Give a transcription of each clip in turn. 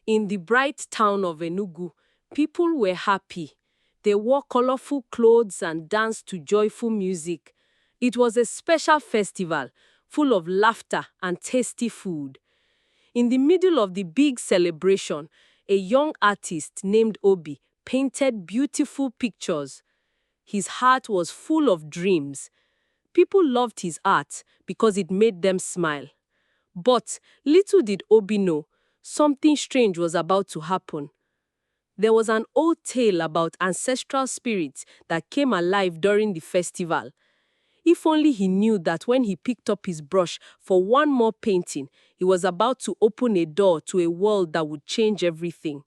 In the bright town of Enugu, people were happy. They wore colorful clothes and danced to joyful music. It was a special festival, full of laughter and tasty food. In the middle of the big celebration, a young artist named Obi painted beautiful pictures. His heart was full of dreams. People loved his art because it made them smile. But little did Obi know, something strange was about to happen. There was an old tale about ancestral spirits that came alive during the festival. If only he knew that when he picked up his brush for one more painting, he was about to open a door to a world that would change everything.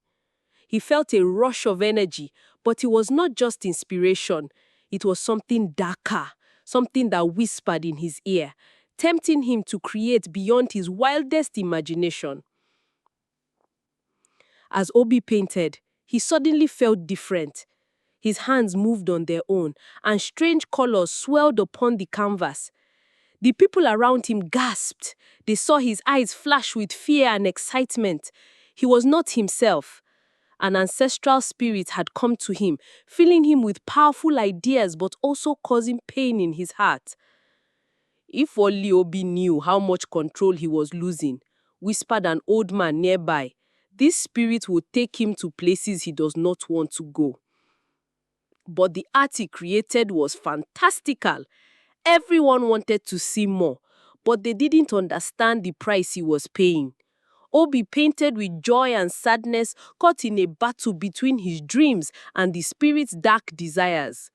He felt a rush of energy, but it was not just inspiration. It was something darker, something that whispered in his ear, tempting him to create beyond his wildest imagination. As Obi painted, he suddenly felt different. His hands moved on their own, and strange colors swelled upon the canvas. The people around him gasped. They saw his eyes flash with fear and excitement. He was not himself. An ancestral spirit had come to him, filling him with powerful ideas but also causing pain in his heart. If only Obi knew how much control he was losing, whispered an old man nearby. This spirit would take him to places he does not want to go. But the art he created was fantastical. Everyone wanted to see more, but they didn't understand the price he was paying. Obi painted with joy and sadness, caught in a battle between his dreams and the spirit's dark desires.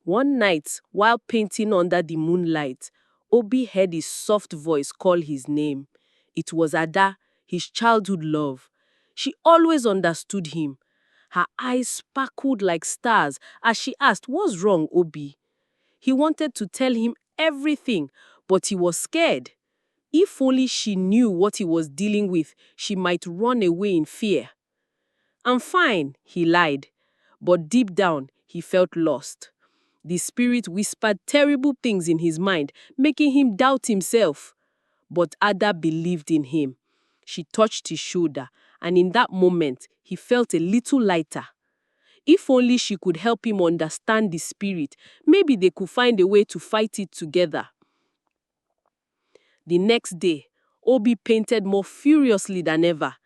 One night, while painting under the moonlight, Obi heard his soft voice call his name. It was Ada, his childhood love. She always understood him. Her eyes sparkled like stars as she asked, "What's wrong, Obi?" He wanted to tell him everything, but he was scared. If only she knew what he was dealing with, she might run away in fear. "I'm fine," he lied, but deep down, he felt lost. The spirit whispered terrible things in his mind, making him doubt himself. But Ada believed in him. She touched his shoulder, and in that moment, he felt a little lighter. If only she could help him understand the spirit, maybe they could find a way to fight it together. The next day, Obi painted more furiously than ever.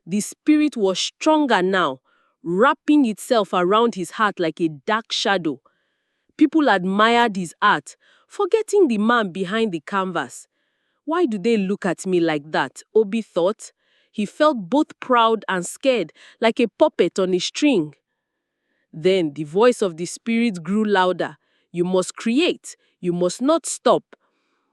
The spirit was stronger now, wrapping itself around his heart like a dark shadow. People admired his art, forgetting the man behind the canvas. Why do they look at me like that? Obi thought. He felt both proud and scared, like a puppet on a string. Then the voice of the spirit grew louder. "You must create. You must not stop."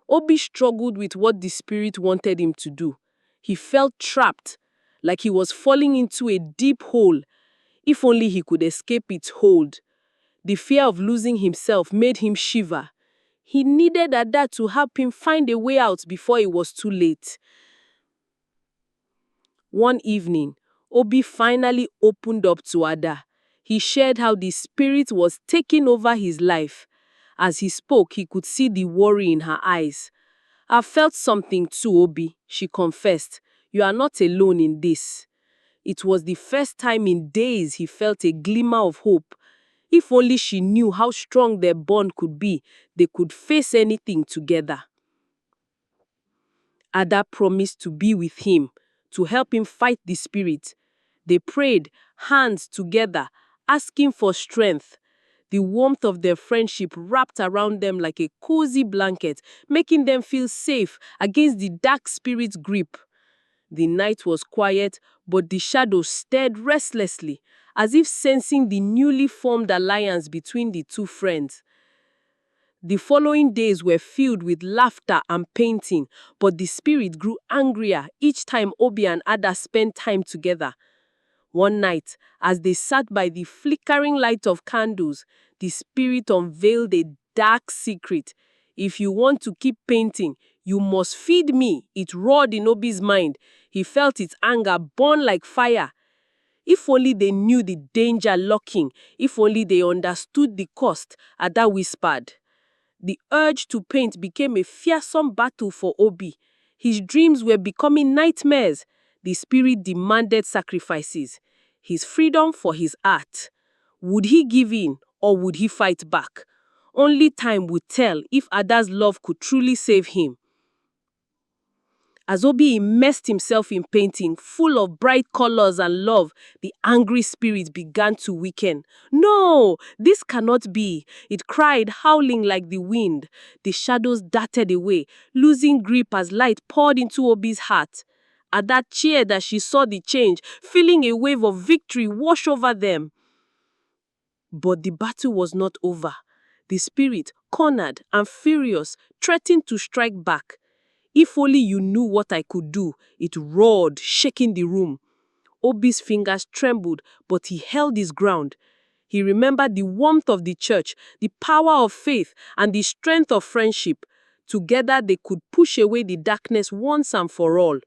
Obi struggled with what the spirit wanted him to do. He felt trapped, like he was falling into a deep hole. If only he could escape its hold. The fear of losing himself made him shiver. He needed Ada to help him find a way out before it was too late. One evening, Obi finally opened up to Ada. He shared how the spirit was taking over his life. As he spoke, he could see the worry in her eyes. "I felt something too, Obi," she confessed. "You are not alone in this." It was the first time in days he felt a glimmer of hope. If only she knew how strong their bond could be, they could face anything together. Ada promised to be with him, to help him fight the spirit. They prayed, hands together, asking for strength. The warmth of their friendship wrapped around them like a cozy blanket, making them feel safe against the dark spirit's grip. The night was quiet, but the shadows stirred restlessly, as if sensing the newly formed alliance between the two friends. The following days were filled with laughter and painting, but the spirit grew angrier each time Obi and Ada spent time together. One night, as they sat by the flickering light of candles, the spirit unveiled a dark secret. "If you want to keep painting, you must feed me," it roared in Obi's mind. He felt its anger burn like fire. If only they knew the danger lurking, if only they understood the cost, Ada whispered. The urge to paint became a fearsome battle for Obi. His dreams were becoming nightmares. The spirit demanded sacrifices. His freedom for his art. Would he give in or would he fight back? Only time would tell if Ada's love could truly save him. As Obi immersed himself in painting, full of bright colors and love, the angry spirit began to weaken. No, this cannot be. It cried, howling like the wind. The shadows darted away, losing grip as light poured into Obi's heart. Ada cheered as she saw the change, feeling a wave of victory wash over them. But the battle was not over. The spirit, cornered and furious, threatened to strike back. If only you knew what I could do, it roared, shaking the room. Obi's fingers trembled, but he held his ground. He remembered the warmth of the church, the power of faith, and the strength of friendship. Together they could push away the darkness once and for all.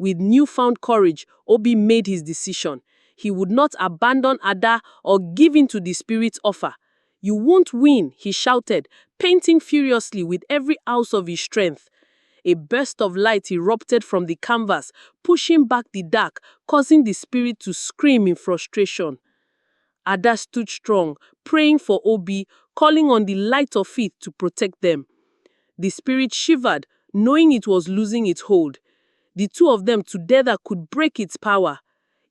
With newfound courage, Obi made his decision. He would not abandon Ada or give in to the spirit's offer. You won't win, he shouted, painting furiously with every ounce of his strength. A burst of light erupted from the canvas, pushing back the dark, causing the spirit to scream in frustration. Ada stood strong, praying for Obi, calling on the light of faith to protect them. The spirit shivered, knowing it was losing its hold. The two of them together could break its power.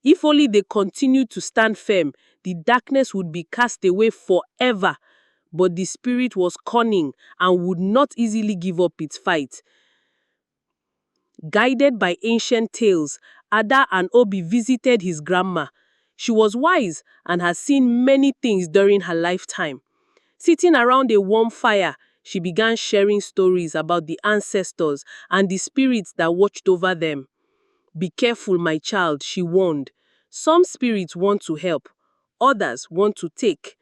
If only they continued to stand firm, the darkness would be cast away forever. But the spirit was cunning and would not easily give up its fight. Guided by ancient tales, Ada and Obi visited his grandma. She was wise and had seen many things during her lifetime. Sitting around a warm fire, she began sharing stories about the ancestors and the spirits that watched over them. Be careful, my child, she warned. Some spirits want to help, others want to take.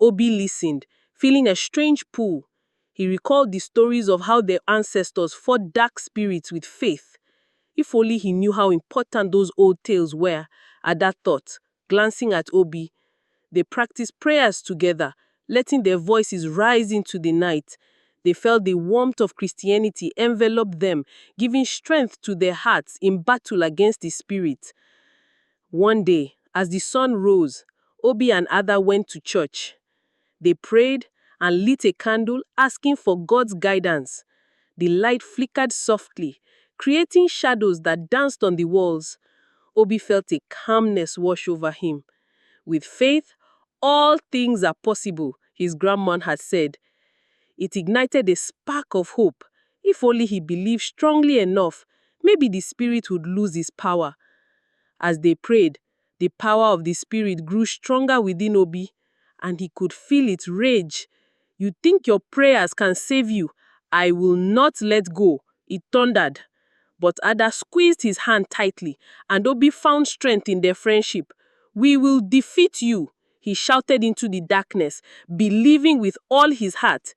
Obi listened, feeling a strange pull. He recalled the stories of how their ancestors fought dark spirits with faith. If only he knew how important those old tales were, Ada thought, glancing at Obi. They practiced prayers together, letting their voices rise into the night. They felt the warmth of Christianity envelop them, giving strength to their hearts in battle against the spirit. One day, as the sun rose, Obi and Ada went to church. They prayed and lit a candle, asking for God's guidance. The light flickered softly, creating shadows that danced on the walls. Obi felt a calmness wash over him. With faith, all things are possible, his grandma had said. It ignited a spark of hope. If only he believed strongly enough, maybe the spirit would lose its power. As they prayed, the power of the spirit grew stronger within Obi, and he could feel its rage. You think your prayers can save you? I will not let go, it thundered. But Ada squeezed his hand tightly, and Obi found strength in their friendship. We will defeat you, he shouted into the darkness, believing with all his heart.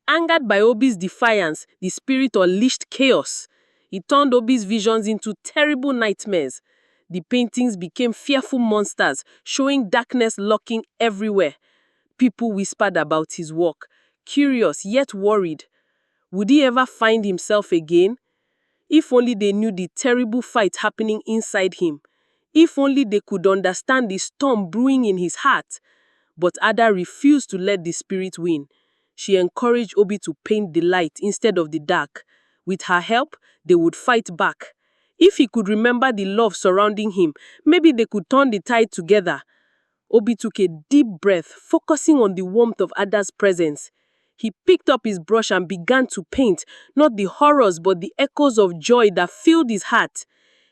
Angered by Obi's defiance, the spirit unleashed chaos. He turned Obi's visions into terrible nightmares. The paintings became fearful monsters, showing darkness lurking everywhere. People whispered about his work, curious yet worried. Would he ever find himself again? If only they knew the terrible fight happening inside him. If only they could understand the storm brewing in his heart. But Ada refused to let the spirit win. She encouraged Obi to paint the light instead of the dark. With her help, they would fight back. If he could remember the love surrounding him, maybe they could turn the tide together. Obi took a deep breath, focusing on the warmth of Ada's presence. He picked up his brush and began to paint, not the horrors but the echoes of joy that filled his heart.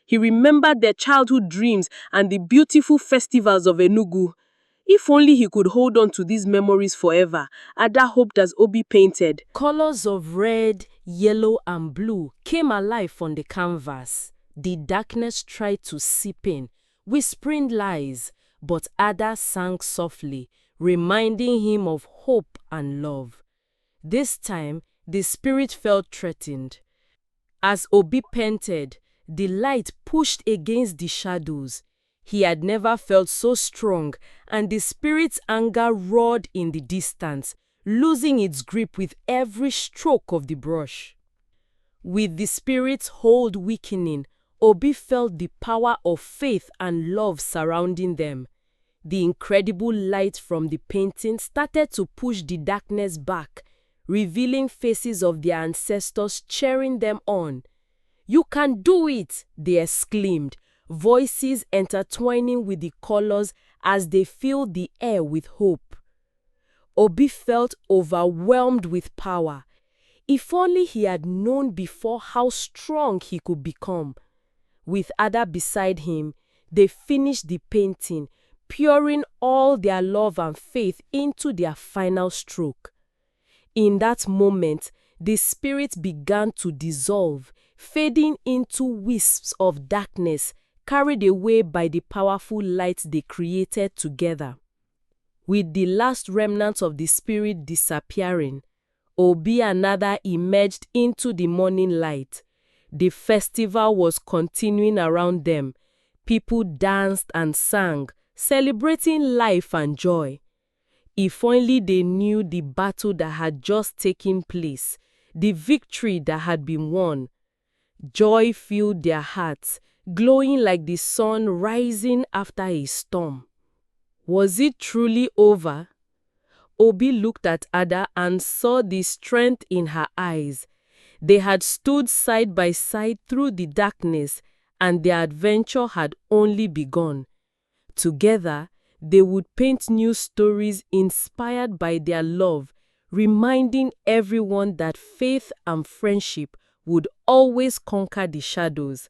He remembered their childhood dreams and the beautiful festivals of Enugu. If only he could hold on to these memories forever, Ada hoped as Obi painted. Colors of red, yellow, and blue came alive on the canvas. The darkness tried to seep in, whispering lies, but Ada sang softly, reminding him of hope and love. This time, the spirit felt threatened. As Obi painted, the light pushed against the shadows. He had never felt so strong, and the spirit's anger roared in the distance, losing its grip with every stroke of the brush. With the spirit's hold weakening, Obi felt the power of faith and love surrounding them. The incredible light from the painting started to push the darkness back, revealing faces of their ancestors cheering them on. "You can do it!" they exclaimed, voices intertwining with the colors as they filled the air with hope. Obi felt overwhelmed with power. If only he had known before how strong he could become. With Ada beside him, they finished the painting, pouring all their love and faith into their final stroke. In that moment, the spirit began to dissolve, fading into wisps of darkness, carried away by the powerful light they created together. With the last remnants of the spirit disappearing, Obi and Ada emerged into the morning light. The festival was continuing around them. People danced and sang, celebrating life and joy. If only they knew the battle that had just taken place, the victory that had been won. Joy filled their hearts, glowing like the sun rising after a storm. Was it truly over? Obi looked at Ada and saw the strength in her eyes. They had stood side by side through the darkness, and their adventure had only begun. Together, they would paint new stories inspired by their love, reminding everyone that faith and friendship would always conquer the shadows.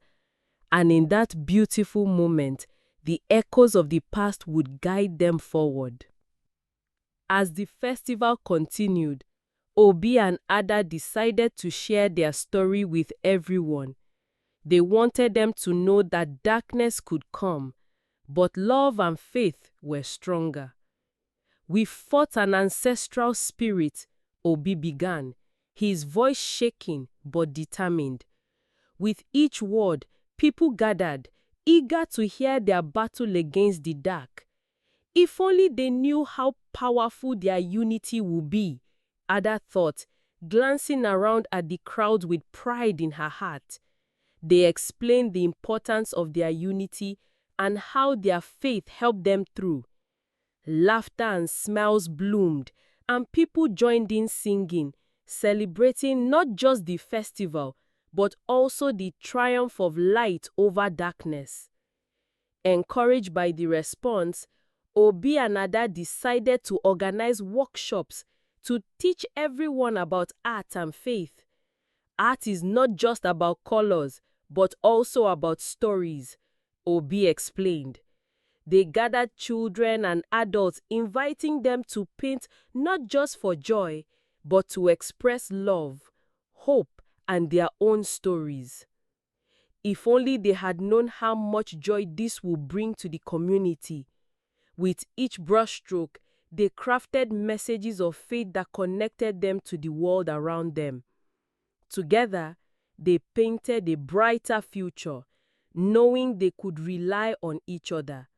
And in that beautiful moment, the echoes of the past would guide them forward. As the festival continued, Obi and Ada decided to share their story with everyone. They wanted them to know that darkness could come, but love and faith were stronger. "We fought an ancestral spirit," Obi began, his voice shaking but determined. With each word, people gathered, eager to hear their battle against the dark. If only they knew how powerful their unity would be, Ada thought, glancing around at the crowd with pride in her heart. They explained the importance of their unity and how their faith helped them through. Laughter and smiles bloomed, and people joined in singing, celebrating not just the festival, but also the triumph of light over darkness. Encouraged by the response, Obi and Ada decided to organize workshops to teach everyone about art and faith. Art is not just about colors, but also about stories, Obi explained. They gathered children and adults, inviting them to paint not just for joy, but to express love, hope, and their own stories. If only they had known how much joy this would bring to the community. With each brushstroke, they crafted messages of faith that connected them to the world around them. Together, they painted a brighter future, knowing they could rely on each other.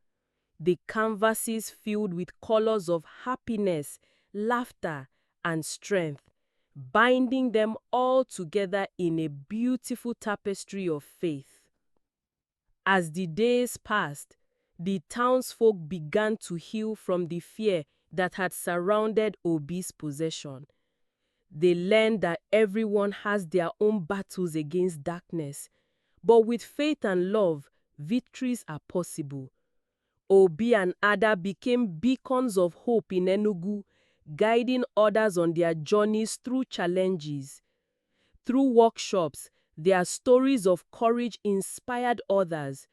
The canvases filled with colors of happiness, laughter, and strength, binding them all together in a beautiful tapestry of faith. As the days passed, the townsfolk began to heal from the fear that had surrounded Obi's possession. They learned that everyone has their own battles against darkness, but with faith and love, victories are possible. Obi and Ada became beacons of hope in Enugu, guiding others on their journeys through challenges. Through workshops, their stories of courage inspired others.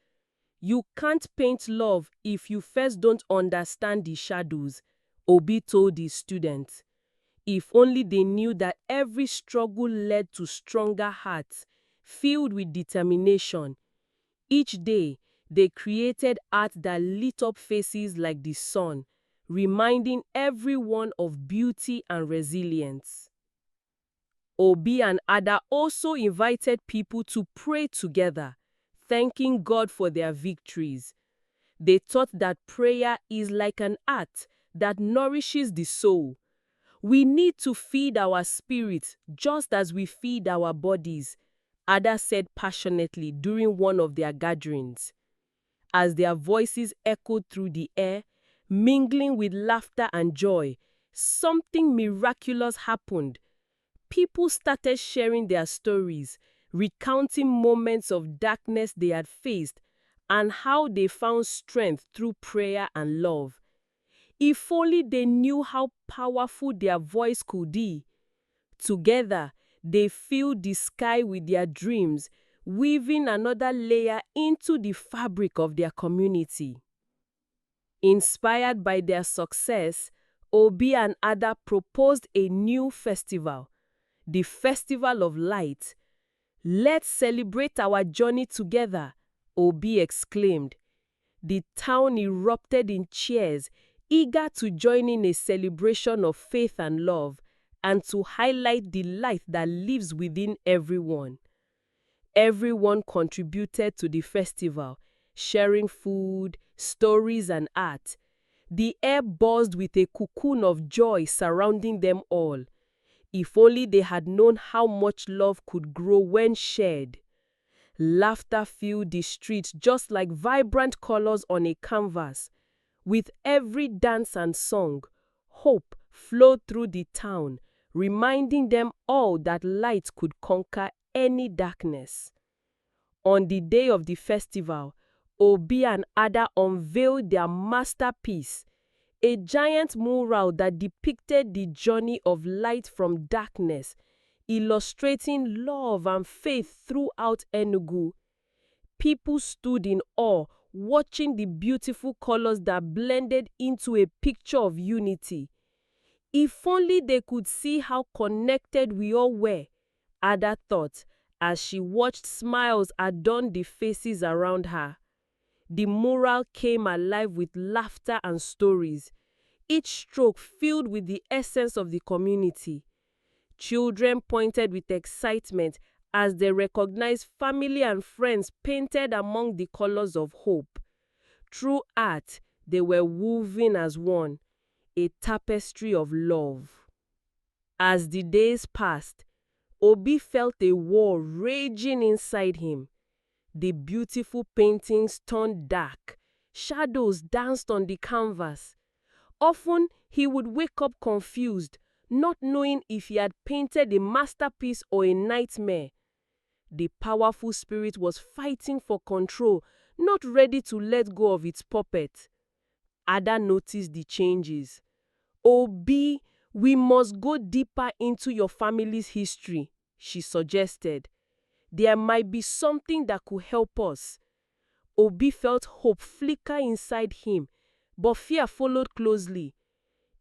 "You can't paint love if you first don't understand the shadows," Obi told his students. If only they knew that every struggle led to stronger hearts, filled with determination. Each day, they created art that lit up faces like the sun, reminding everyone of beauty and resilience. Obi and Ada also invited people to pray together, thanking God for their victories. They taught that prayer is like an art that nourishes the soul. We need to feed our spirits just as we feed our bodies, Ada said passionately during one of their gatherings. As their voices echoed through the air, mingling with laughter and joy, something miraculous happened. People started sharing their stories, recounting moments of darkness they had faced, and how they found strength through prayer and love. If only they knew how powerful their voice could be. Together, they filled the sky with their dreams, weaving another layer into the fabric of their community. Inspired by their success, Obi and Ada proposed a new festival, the Festival of Light. "Let's celebrate our journey together," Obi exclaimed. The town erupted in cheers, eager to join in a celebration of faith and love, and to highlight the light that lives within everyone. Everyone contributed to the festival, sharing food, stories, and art. The air buzzed with a cocoon of joy surrounding them all. If only they had known how much love could grow when shared. Laughter filled the streets just like vibrant colors on a canvas. With every dance and song, hope flowed through the town, reminding them all that light could conquer any darkness. On the day of the festival, Obi and Ada unveiled their masterpiece, a giant mural that depicted the journey of light from darkness, illustrating love and faith throughout Enugu. People stood in awe, watching the beautiful colors that blended into a picture of unity. If only they could see how connected we all were, Ada thought, as she watched smiles adorn the faces around her. The mural came alive with laughter and stories, each stroke filled with the essence of the community. Children pointed with excitement as they recognized family and friends painted among the colors of hope. Through art, they were woven as one, a tapestry of love. As the days passed, Obi felt a war raging inside him. The beautiful paintings turned dark, shadows danced on the canvas. Often, he would wake up confused, not knowing if he had painted a masterpiece or a nightmare. The powerful spirit was fighting for control, not ready to let go of its puppet. Ada noticed the changes. "Obi, we must go deeper into your family's history," she suggested. "There might be something that could help us." Obi felt hope flicker inside him, but fear followed closely.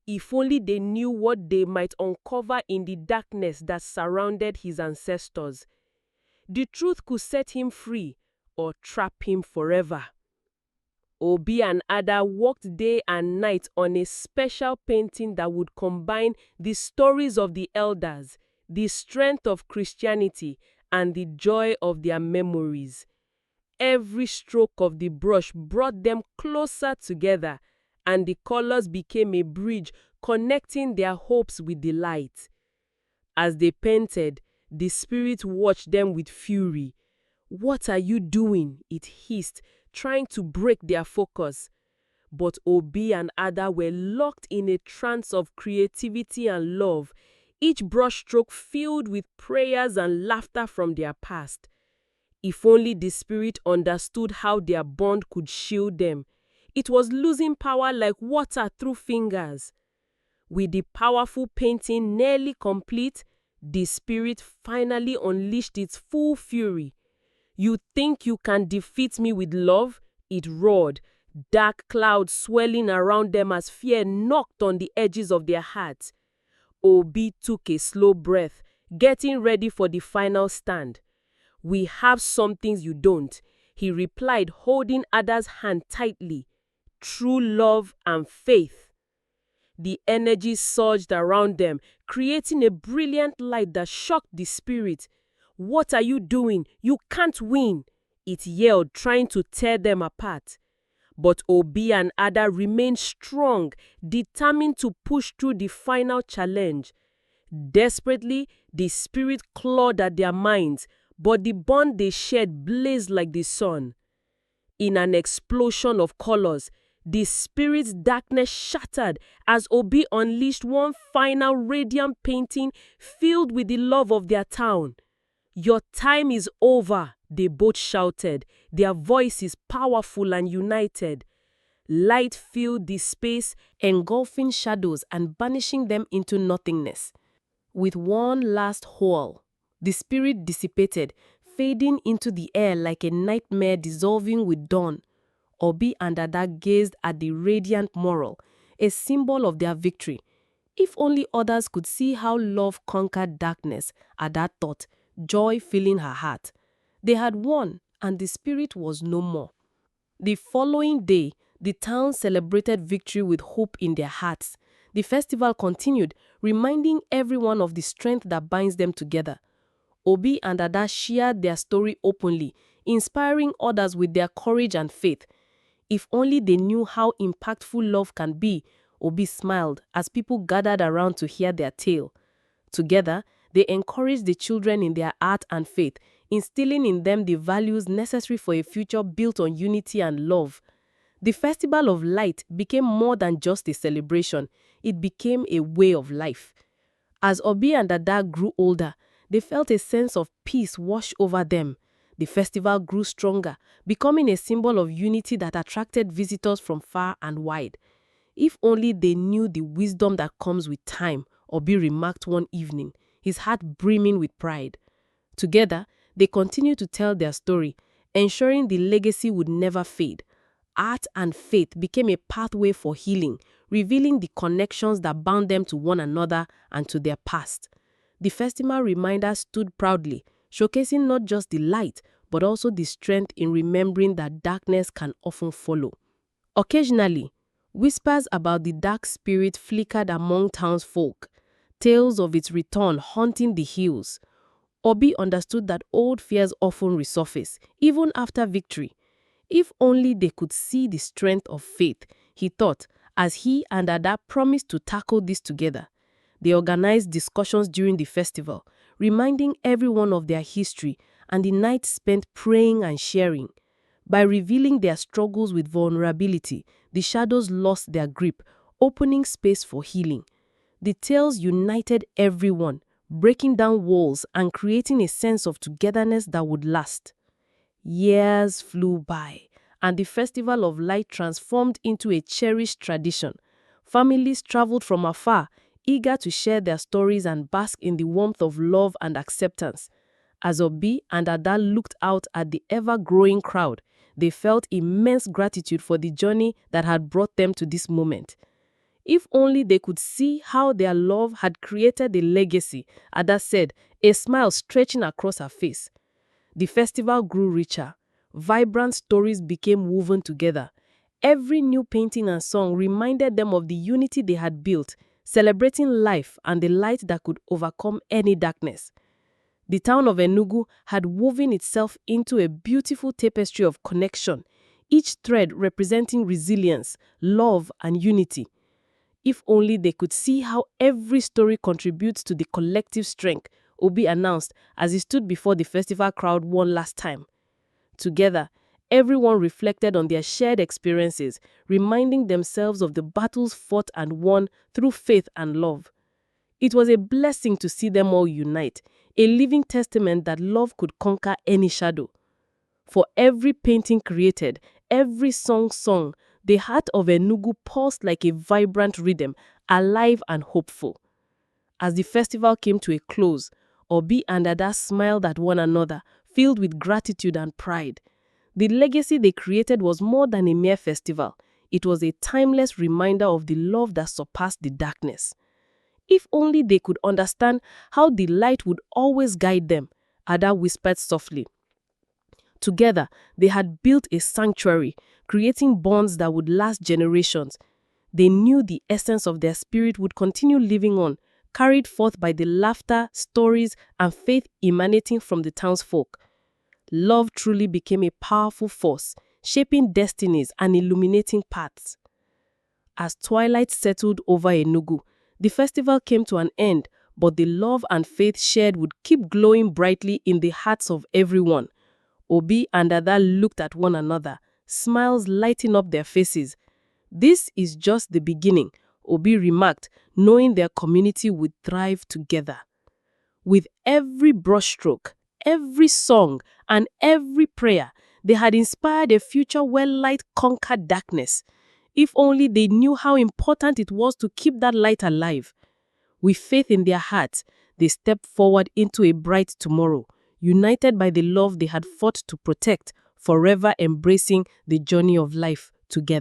If only they knew what they might uncover in the darkness that surrounded his ancestors. The truth could set him free or trap him forever. Obi and Ada worked day and night on a special painting that would combine the stories of the elders, the strength of Christianity, and the joy of their memories. Every stroke of the brush brought them closer together, and the colors became a bridge connecting their hopes with the light. As they painted, the spirit watched them with fury. "What are you doing?" it hissed, trying to break their focus. But Obi and Ada were locked in a trance of creativity and love, each brushstroke filled with prayers and laughter from their past. If only the spirit understood how their bond could shield them. It was losing power like water through fingers. With the powerful painting nearly complete, the spirit finally unleashed its full fury. "You think you can defeat me with love?" it roared, dark clouds swelling around them as fear knocked on the edges of their hearts. Obi took a slow breath, getting ready for the final stand. "We have some things you don't," he replied, holding Ada's hand tightly. "True love and faith." The energy surged around them, creating a brilliant light that shocked the spirit. "What are you doing? You can't win!" it yelled, trying to tear them apart. But Obi and Ada remained strong, determined to push through the final challenge. Desperately, the spirit clawed at their minds, but the bond they shared blazed like the sun. In an explosion of colors, the spirit's darkness shattered as Obi unleashed one final radiant painting filled with the love of their town. "Your time is over," they both shouted, their voices powerful and united. Light filled the space, engulfing shadows and banishing them into nothingness. With one last whirl, the spirit dissipated, fading into the air like a nightmare dissolving with dawn. Obi and Ada gazed at the radiant mural, a symbol of their victory. If only others could see how love conquered darkness, Ada thought, joy filling her heart. They had won, and the spirit was no more. The following day, the town celebrated victory with hope in their hearts. The festival continued, reminding everyone of the strength that binds them together. Obi and Ada shared their story openly, inspiring others with their courage and faith. If only they knew how impactful love can be, Obi smiled as people gathered around to hear their tale. Together, they encouraged the children in their art and faith, instilling in them the values necessary for a future built on unity and love. The Festival of Light became more than just a celebration, it became a way of life. As Obi and Ada grew older, they felt a sense of peace wash over them. The festival grew stronger, becoming a symbol of unity that attracted visitors from far and wide. If only they knew the wisdom that comes with time, Obi remarked one evening, his heart brimming with pride. Together, they continued to tell their story, ensuring the legacy would never fade. Art and faith became a pathway for healing, revealing the connections that bound them to one another and to their past. The festival reminder stood proudly, showcasing not just the light, but also the strength in remembering that darkness can often follow. Occasionally, whispers about the dark spirit flickered among townsfolk, tales of its return haunting the hills. Obi understood that old fears often resurface, even after victory. If only they could see the strength of faith, he thought, as he and Ada promised to tackle this together. They organized discussions during the festival, reminding everyone of their history and the night spent praying and sharing. By revealing their struggles with vulnerability, the shadows lost their grip, opening space for healing. The tales united everyone, breaking down walls and creating a sense of togetherness that would last. Years flew by, and the Festival of Light transformed into a cherished tradition. Families traveled from afar, eager to share their stories and bask in the warmth of love and acceptance. As Obi and Ada looked out at the ever-growing crowd, they felt immense gratitude for the journey that had brought them to this moment. If only they could see how their love had created a legacy, Ada said, a smile stretching across her face. The festival grew richer. Vibrant stories became woven together. Every new painting and song reminded them of the unity they had built, celebrating life and the light that could overcome any darkness. The town of Enugu had woven itself into a beautiful tapestry of connection, each thread representing resilience, love, and unity. If only they could see how every story contributes to the collective strength, Obi announced as he stood before the festival crowd one last time. Together, everyone reflected on their shared experiences, reminding themselves of the battles fought and won through faith and love. It was a blessing to see them all unite, a living testament that love could conquer any shadow. For every painting created, every song sung, the heart of Enugu pulsed like a vibrant rhythm, alive and hopeful. As the festival came to a close, Obi and Ada smiled at one another, filled with gratitude and pride. The legacy they created was more than a mere festival. It was a timeless reminder of the love that surpassed the darkness. If only they could understand how the light would always guide them, Ada whispered softly. Together, they had built a sanctuary, creating bonds that would last generations. They knew the essence of their spirit would continue living on, carried forth by the laughter, stories, and faith emanating from the townsfolk. Love truly became a powerful force, shaping destinies and illuminating paths. As twilight settled over Enugu, the festival came to an end, but the love and faith shared would keep glowing brightly in the hearts of everyone. Obi and Ada looked at one another, smiles lighting up their faces. This is just the beginning, Obi remarked, knowing their community would thrive together. With every brushstroke, every song, and every prayer, they had inspired a future where light conquered darkness. If only they knew how important it was to keep that light alive. With faith in their hearts, they stepped forward into a bright tomorrow, united by the love they had fought to protect, forever embracing the journey of life together.